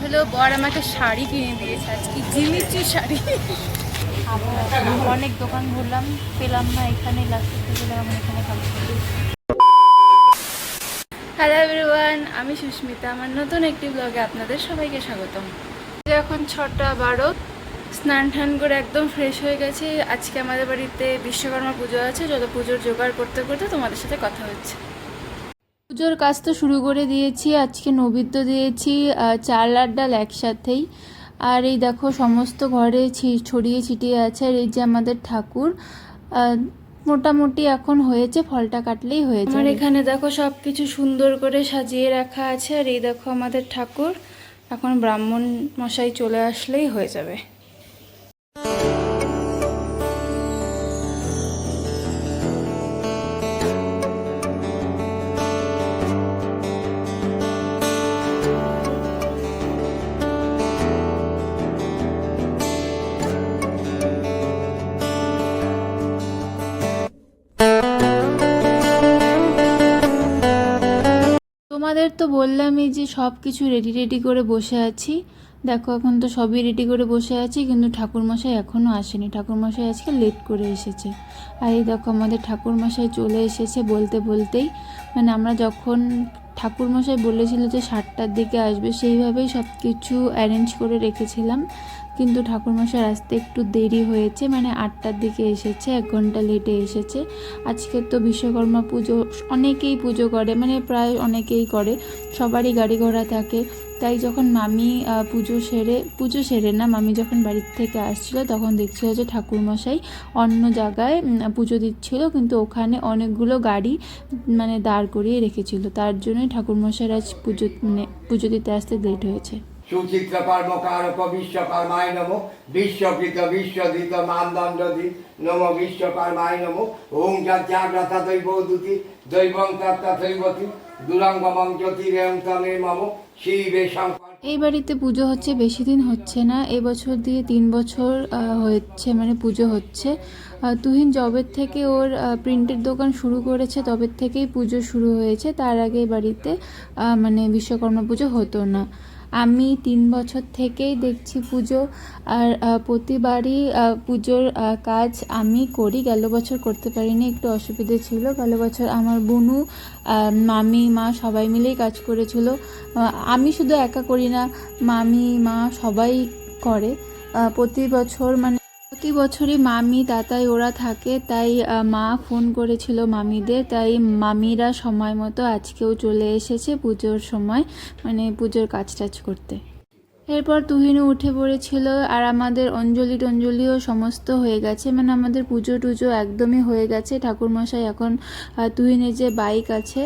হলো বর আমাকে শাড়ি কিনে দিয়েছে, আজকে জিমিচি শাড়ি। অনেক দোকান ঘুরলাম, পেলাম না, এখানে লাস্টে গেলাম, এখানে খাবো। হ্যালো এভরিওয়ান, আমি সুস্মিতা, আমার নতুন একটি ব্লগে আপনাদের সবাইকে স্বাগতম। এখন 6:12, স্নান টান করে একদম ফ্রেশ হয়ে গেছি। আজকে আমাদের বাড়িতে বিশ্বকর্মা পুজো আছে, যত পুজোর জোগাড় করতে করতে তোমাদের সাথে কথা হচ্ছে। পুজোর কাজ তো শুরু করে দিয়েছি, আজকে নৈবেদ্য দিয়েছি চাল আর ডাল একসাথেই। আর এই দেখো সমস্ত ঘরে ছড়িয়ে ছিটিয়ে আছে। আর এই যে আমাদের ঠাকুর মোটামুটি এখন হয়েছে, ফলটা কাটলেই হয়েছে। আমার এখানে দেখো সব কিছু সুন্দর করে সাজিয়ে রাখা আছে। আর এই দেখো আমাদের ঠাকুর, এখন ব্রাহ্মণ মশাই চলে আসলেই হয়ে যাবে। তোমাদের তো বললামই যে সব কিছু রেডি করে বসে আছি। দেখো এখন তো সবই রেডি করে বসে আছি, কিন্তু ঠাকুরমশাই এখনও আসেনি। ঠাকুরমশাই আজকে লেট করে এসেছে। আর এই দেখো আমাদের ঠাকুরমশাই চলে এসেছে বলতে বলতেই। মানে আমরা যখন ঠাকুরমশাই বলেছিল যে 7টার দিকে আসবে, সেইভাবেই সব কিছু অ্যারেঞ্জ করে রেখেছিলাম। কিন্তু ঠাকুরমশাই আসতে একটু দেরি হয়েছে, মানে 8টার দিকে এসেছে, 1 ঘন্টা লেটে এসেছে। আজকে তো বিশ্বকর্মা পুজো, অনেকেই পুজো করে, মানে প্রায় অনেকেই করে, সবারই গাড়ি ঘোড়া থাকে। তাই যখন মামি পুজো সেরে না, মামি যখন বাড়ির থেকে আসছিল তখন দেখছিল যে ঠাকুরমশাই অন্য জায়গায় পুজো দিচ্ছিল, কিন্তু ওখানে অনেকগুলো গাড়ি মানে দাঁড় করিয়ে রেখেছিল। তার জন্যই ঠাকুরমশাইয়ের আজ পুজো দিতে আসতে লেট হয়েছে। সুচিত্র কর্মকারক বিশ্বকর্মায় নমো, বিশ্বকৃত বিশ্বদিত মানদণ্ডদি নমো বিশ্বকর্মায় নমো। ওং জাগ্রতা দৈবদূতি দৈবং তত্তথৈবতি দুরঙ্গমং জ্যোতিরেয়ং তমে মম শিবে শঙ্কর। এই বাড়িতে পুজো হচ্ছে, বেশি দিন হচ্ছে না, এবছর দিয়ে 3 বছর হচ্ছে, মানে পুজো হচ্ছে। তুহিন জবের থেকে ওর প্রিন্টের দোকান শুরু করেছে, তবের থেকেই পুজো শুরু হয়েছে। তার আগে বাড়িতে মানে বিশ্বকর্মা পুজো হতো না। আমি 3 বছর থেকেই দেখছি পুজো। আর প্রতিবারই পুজোর কাজ আমি করি। গেল বছর করতে পারিনি, একটু অসুবিধে ছিল। গেল বছর আমার বোনু, মামি, মা সবাই মিলেই কাজ করেছিল। আমি শুধু একা করি না, মামি, মা সবাই করে প্রতি বছরই মামি তাতাই ওরা থাকে। তাই মা ফোন করেছিল মামিদের, তাই মামিরা সময় মতো আজকেও চলে এসেছে পুজোর সময়, মানে পুজোর কাজ টাজ করতে। এরপর তুহিনও উঠে পড়েছিল। আর আমাদের অঞ্জলিও সমস্ত হয়ে গেছে, মানে আমাদের পুজো টুজো একদমই হয়ে গেছে। ঠাকুরমশাই এখন তুহিনের যে বাইক আছে,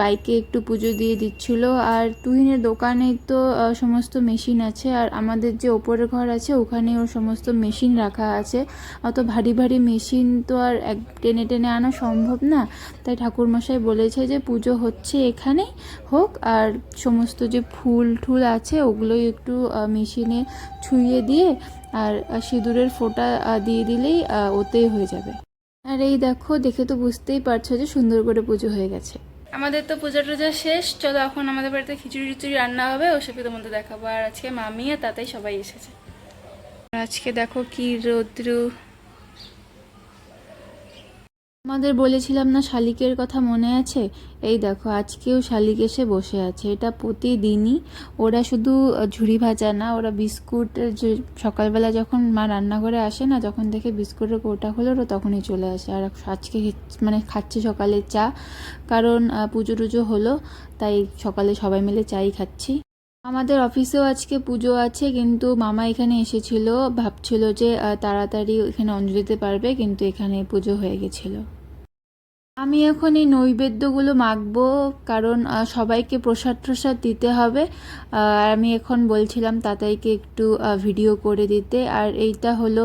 বাইকে একটু পুজো দিয়ে দিচ্ছিল। আর তুহিনের দোকানেই তো সমস্ত মেশিন আছে, আর আমাদের যে ওপরের ঘর আছে ওখানেও সমস্ত মেশিন রাখা আছে। অত ভারী ভারী মেশিন তো আর টেনে টেনে আনা সম্ভব না। তাই ঠাকুরমশাই বলেছে যে পুজো হচ্ছে এখানেই হোক, আর সমস্ত যে ফুল টুল আছে ওগুলোই একটু মেশিনে ছুঁয়ে দিয়ে আর সিঁদুরের ফোঁটা দিয়ে দিলেই ওতেই হয়ে যাবে। আর এই দেখো, দেখে তো বুঝতেই পারছো যে সুন্দর করে পুজো হয়ে গেছে। আমাদের তো পূজা টুজা শেষ, চলো এখন আমাদের বাড়িতে খিচুড়ি রান্না হবে, ওসবই তোমাদের দেখাবো। আর আজকে মামি আর তাতেই সবাই এসেছে। আজকে দেখো কি রৌদ্র। আমাদের বলেছিলাম না শালিকের কথা মনে আছে? এই দেখো আজকেও শালিক এসে বসে আছে। এটা প্রতিদিনই। ওরা শুধু ঝুড়ি ভাজা না, ওরা বিস্কুটের যে সকালবেলা যখন মা রান্নাঘরে আসে না, যখন দেখে বিস্কুটের কৌটা হলো ওরা তখনই চলে আসে। আর আজকে মানে খাচ্ছে সকালে চা, কারণ পুজো টুজো হলো, তাই সকালে সবাই মিলে চাই খাচ্ছি। আমাদের অফিসেও আজকে পুজো আছে, কিন্তু মামা এখানে এসেছিল, ভাবছিল যে তাড়াতাড়ি এখানে অঞ্জলি দিতে পারবে, কিন্তু এখানে পুজো হয়ে গেছিলো। আমি এখন এই নৈবেদ্যগুলো মাখবো, কারণ সবাইকে প্রসাদ দিতে হবে। আমি এখন বলছিলাম তাতাইকে একটু ভিডিও করে দিতে। আর এইটা হলো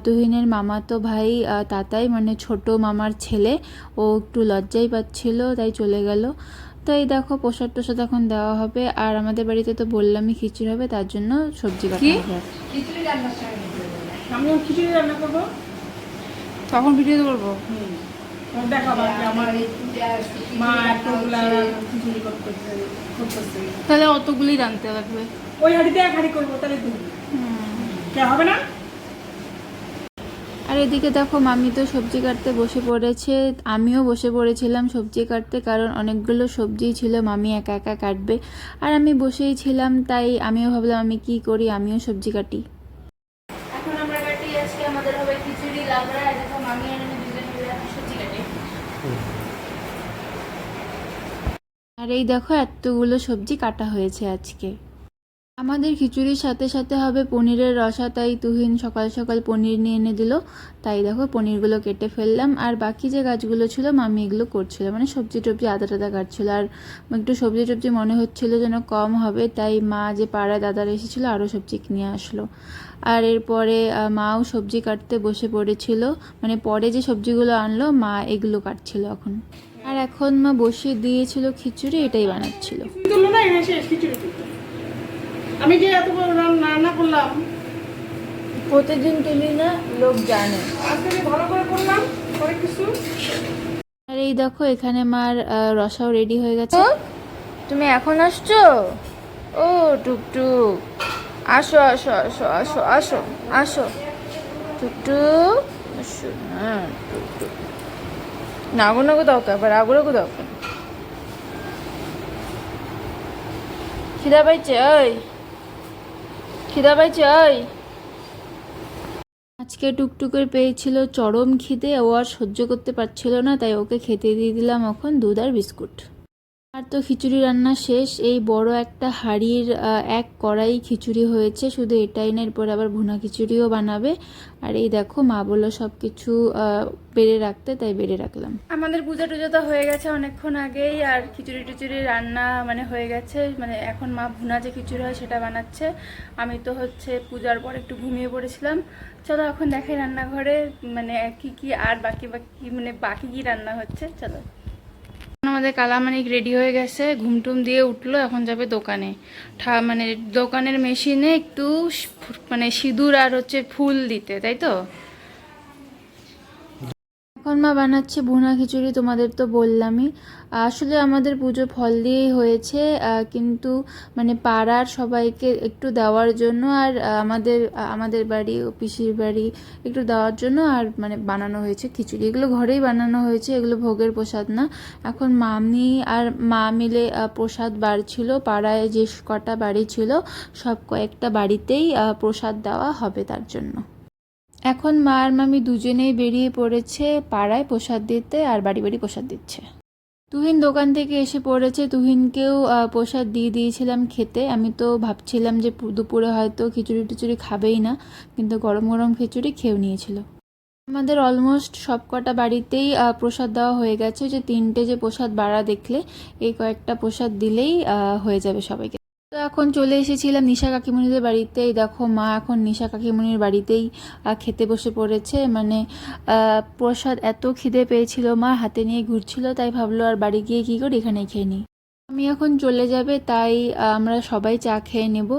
তুহিনের মামাতো ভাই তাতাই, মানে ছোট মামার ছেলে। ও একটু লজ্জাই পাচ্ছিল, তাই চলে গেল। তো এই দেখো প্রসাদ এখন দেওয়া হবে। আর আমাদের বাড়িতে তো বললামই খিচুড়ি হবে, তার জন্য সবজি কাটা হবে। আমি খিচুড়ি রান্না করবো, তখন ভিডিও করবো। দেখাবো আর কি আমার মা এতগুলা খিচুড়ি করতেছে। তাহলে অতগুলি রাঁধতে লাগবে। ওই হাঁড়িতে এক হাঁড়ি করবো তাহলে তুমি কে হবে না। আর এদিকে দেখো মামি তো সবজি কাটতে বসে পড়েছে, আমিও বসে পড়েছিলাম সবজি কাটতে, কারণ অনেকগুলো সবজি ছিল, মামি একা একা কাটবে আর আমি বসেই ছিলাম, তাই আমিও ভাবলাম আমি কি করি, আমিও সবজি কাটি। এখন আমরা কাটি, আজকে আমাদের হবে খিচুড়ি লাবড়া, আর দেখো মামি আর আমি দুজন মিলে সবজি কাটি। আর এই দেখো এতগুলো সবজি কাটা হয়েছে আজকে। আমাদের খিচুড়ির সাথে সাথে হবে পনিরের রসা, তাই তুহিন সকাল সকাল পনির নিয়ে এনে দিল, তাই দেখো পনিরগুলো কেটে ফেললাম। আর বাকি যে গাছগুলো ছিল মামি এগুলো করছিল, মানে সবজি টবজি আদা টাদা কাটছিল, আর একটু সবজি টবজি মনে হচ্ছিল যেন কম হবে, তাই মা যে পাড়ায় দাদারা এসেছিলো আরও সবজি নিয়ে আসলো। আর এরপরে মাও সবজি কাটতে বসে পড়েছিল, মানে পরে যে সবজিগুলো আনলো মা এগুলো কাটছিল এখন। আর এখন মা বসিয়ে দিয়েছিল খিচুড়ি, এটাই বানাচ্ছিল। তুলো না এনে শেষ খিচুড়ি তুলতে। আমি যে এত বড় রান্না করলাম, প্রতিদিন তুলি না, লোক জানে। আজকে যে ভালো করে করলাম পরে কিছু। আর এই দেখো এখানে মার রসাও রেডি হয়ে গেছে। তুমি এখন আসছো? ও টুকটুক, আসো আসো আসো আসো আসো আসো টুকটুক, আসো না টুকটুক। নাগো নাগো দাও তো, আবার আগুরাগু দাও কেন? খিদা পাইছে ওই, খিদা পাইছে ওই। আজকে টুকটুকের পেয়েছিল চরম খিদে, ও আর সহ্য করতে পারছিল না, তাই ওকে খেতে দিয়ে দিলাম এখন দুধ আর বিস্কুট। আর তো খিচুড়ি রান্না শেষ, এই বড় একটা হাঁড়ির এক কড়াই খিচুড়ি হয়েছে, শুধু এটাই না, এরপর আবার ভুনা খিচুড়িও বানাবে। আর এই দেখো মা বললো সব কিছু বেড়ে রাখতে, তাই বেড়ে রাখলাম। আমাদের পূজা টুজা তো হয়ে গেছে অনেকক্ষণ আগেই, আর খিচুড়ি টিচুড়ি রান্না মানে হয়ে গেছে, মানে এখন মা ভুনা যে খিচুড়ি হয় সেটা বানাচ্ছে। আমি তো হচ্ছে পূজার পর একটু ঘুমিয়ে পড়েছিলাম। চলো এখন দেখাই রান্নাঘরে মানে কি কি আর বাকি বাকি কি রান্না হচ্ছে, চলো। আমাদের কালামানিক রেডি হয়ে গেছে, ঘুমটুম দিয়ে উঠলো, এখন যাবে দোকানে। মানে দোকানের মেশিনে একটু মানে সিঁদুর আর হচ্ছে ফুল দিতে, তাই তো। এখন মা বানাচ্ছে ভুনা খিচুড়ি, তোমাদের তো বললামই। আসলে আমাদের পুজো ফল দিয়েই হয়েছে, কিন্তু মানে পাড়ার সবাইকে একটু দেওয়ার জন্য, আর আমাদের বাড়ি ও পিসির বাড়ি একটু দেওয়ার জন্য, আর মানে বানানো হয়েছে খিচুড়ি। এগুলো ঘরেই বানানো হয়েছে, এগুলো ভোগের প্রসাদ না। এখন মামি আর মা মিলে প্রসাদ বাড়ছিল, পাড়ায় যে কটা বাড়ি ছিল সব কয়েকটা বাড়িতেই প্রসাদ দেওয়া হবে, তার জন্য এখন মা আর মামি দুজনেই বেরিয়ে পড়েছে পাড়ায় প্রসাদ দিতে, আর বাড়ি বাড়ি প্রসাদ দিচ্ছে। তুহিন দোকান থেকে এসে পড়েছে, তুহিনকেও প্রসাদ দিয়ে দিয়েছিলাম খেতে। আমি তো ভাবছিলাম যে দুপুরে হয়তো খিচুড়ি টিচুড়ি খাবেই না, কিন্তু গরম গরম খিচুড়ি খেয়েও নিয়েছিল। আমাদের অলমোস্ট সব কটা বাড়িতেই প্রসাদ দেওয়া হয়ে গেছে, যে 3টে যে প্রসাদ বাড়া দেখলে, এই কয়েকটা প্রসাদ দিলেই হয়ে যাবে সবাইকে। তো এখন চলে এসেছিলাম নিশা কাকিমণিদের বাড়িতেই, দেখো মা এখন নিশা কাকিমণির বাড়িতেই খেতে বসে পড়েছে। মানে প্রসাদ এত খিদে পেয়েছিল, মা হাতে নিয়ে ঘুরছিল, তাই ভাবলো আর বাড়ি গিয়ে কী করি, এখানেই খেয়ে নিই। আমি এখন চলে যাবে, তাই আমরা সবাই চা খেয়ে নেব,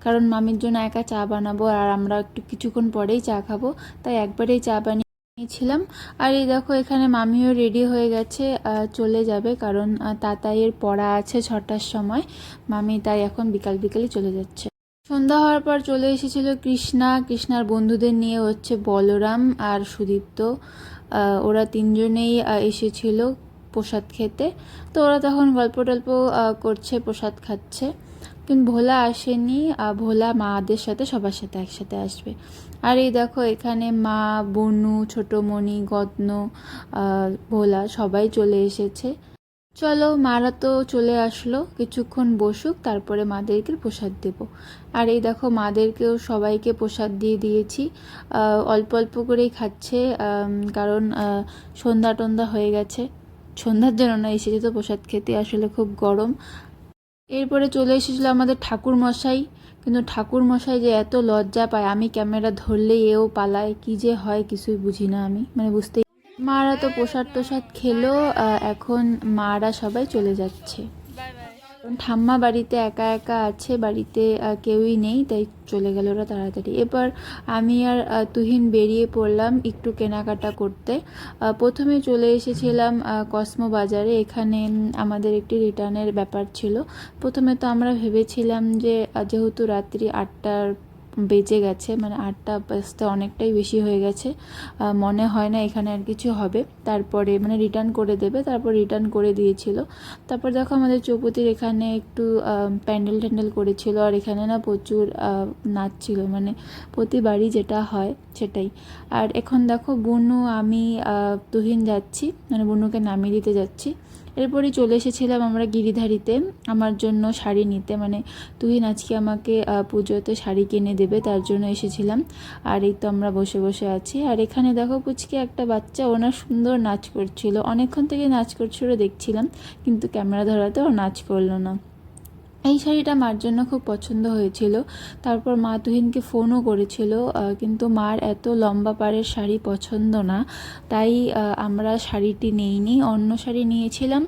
কারণ মামির জন্য একা চা বানাবো, আর আমরা একটু কিছুক্ষণ পরেই চা খাবো, তাই একবারেই চা বানিয়েছিলাম। আর এই দেখো এখানে মামিও রেডি হয়ে গেছে, চলে যাবে, কারণ তাতাইয়ের পড়া আছে 6টার সময়, মামি তাই এখন বিকাল বিকালই চলে যাচ্ছে। সন্ধ্যা হওয়ার পর চলে এসেছিল কৃষ্ণার বন্ধুদের নিয়ে, হচ্ছে বলরাম আর সুদীপ্ত, ওরা 3জনেই এসেছিল প্রসাদ খেতে। তো ওরা তখন গল্প টল্প করছে, প্রসাদ খাচ্ছে, কিন্তু ভোলা আসেনি। ভোলা মাদের সাথে সবার সাথে একসাথে আসবে। আর এই দেখো এখানে মা, বনু, ছোটমণি, গদ্ন, ভোলা সবাই চলে এসেছে। চলো মারা তো চলে আসলো, কিছুক্ষণ বসুক, তারপরে মাদেরকে প্রসাদ দেব। আর এই দেখো মাদেরকেও সবাইকে প্রসাদ দিয়ে দিয়েছি, অল্প অল্প করেই খাচ্ছে, কারণ সন্ধ্যা টন্ধা হয়ে গেছে, সন্ধ্যার জন্য না, এসেছে তো প্রসাদ খেতে, আসলে খুব গরম। এরপরে চলে এসেছিল আমাদের ঠাকুর মশাই, কিন্তু ঠাকুর মশাই যে এত লজ্জা পায়, আমি ক্যামেরা ধরলেই এও পালায়, কি যে হয় কিছুই বুঝি না আমি, মানে বুঝতেই। মারা তো প্রসাদ টোসাদ খেলো, এখন মারা সবাই চলে যাচ্ছে। ঠাম্মা বাড়িতে একা একা আছে, বাড়িতে কেউই নেই, তাই চলে গেল ওরা তাড়াতাড়ি। এবার আমি আর তুহিন বেরিয়ে পড়লাম একটু কেনাকাটা করতে। প্রথমে চলে এসেছিলাম কসমো বাজারে। এখানে আমাদের একটি রিটার্নের ব্যাপার ছিল। প্রথমে তো আমরা ভেবেছিলাম যে যেহেতু রাত্রি 8টার বেজে গেছে, মানে 8টা বাজতে অনেকটাই বেশি হয়ে গেছে, মনে হয় না এখানে আর কিছু হবে, তারপরে মানে রিটার্ন করে দেবে, তারপর রিটার্ন করে দিয়েছিল। তারপর দেখো আমাদের চৌপতির এখানে একটু প্যান্ডেল ট্যান্ডেল করেছিল, আর এখানে না প্রচুর নাচ ছিল, মানে প্রতিবারই যেটা হয় সেটাই। আর এখন দেখো বুনু, আমি তুহিন যাচ্ছি, মানে বুনুকে নামিয়ে দিতে যাচ্ছি। এরপরই চলে এসেছিলাম আমরা গিরিধারীতে আমার জন্য শাড়ি নিতে, মানে তুহিন আজকে আমাকে পুজোতে শাড়ি কিনে দেবে, তার জন্য এসেছিলাম। আর এই তো আমরা বসে বসে আছি। আর এখানে দেখো পুচকে একটা বাচ্চা, ওনার সুন্দর নাচ করছিল, অনেকক্ষণ থেকে নাচ করছিল দেখছিলাম, কিন্তু ক্যামেরা ধরাতে ও নাচ করলো না। এই শাড়িটা মার জন্য খুব পছন্দ হয়েছিল। তারপর মা তুহিনকে ফোনও করেছিল, কিন্তু মার এত লম্বা পাড়ের শাড়ি পছন্দ না, তাই আমরা শাড়িটি নেইনি, অন্য শাড়ি নিয়েছিলাম।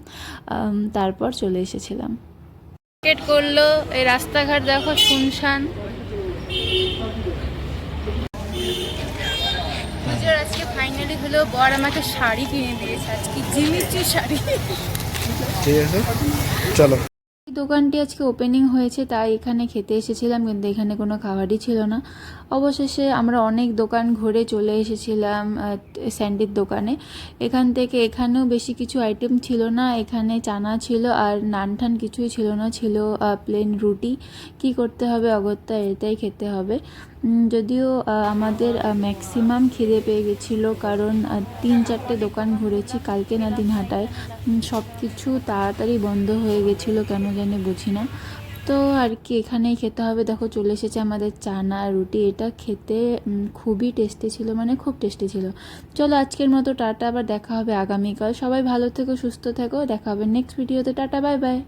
তারপর চলে এসেছিলাম। টিকেট করলো, এই রাস্তাঘাট দেখো শুনশান। পুজোর আজকে ফাইনালি হলো, বর আমাকে শাড়ি কিনে দিয়েছে, আজকে জিমিচি শাড়ি। ঠিক আছে, চলো। এই দোকানটি আজকে ওপেনিং হয়েছে, তাই এখানে খেতে এসেছিলাম, কিন্তু এখানে কোনো খাবারই ছিল না। অবশেষে আমরা অনেক দোকান ঘুরে চলে এসেছিলাম স্যান্ডির দোকানে। এখান থেকে এখানেও বেশি কিছু আইটেম ছিল না, এখানে চানা ছিল আর নান ঠান কিছুই ছিল না, ছিল প্লেন রুটি। কি করতে হবে অগত্যা, এটাই খেতে হবে। যদিও আমাদের ম্যাক্সিমাম খিদে পেয়ে গেছিলো, কারণ 3-4টে দোকান ঘুরেছি কালকে না দিনহাটায়, সব কিছু তাড়াতাড়ি বন্ধ হয়ে গেছিলো, কেন জানি বুঝি না। তো আর কি, এখানেই খেতে হবে। দেখো চলে এসেছে আমাদের চানা রুটি, এটা খেতে খুবই টেস্টি ছিল, মানে খুব টেস্টি ছিল। চলো আজকের মতো টাটা, আবার দেখা হবে আগামীকাল। সবাই ভালো থেকো, সুস্থ থেকো, দেখা হবে নেক্সট ভিডিওতে। Tata, bye bye.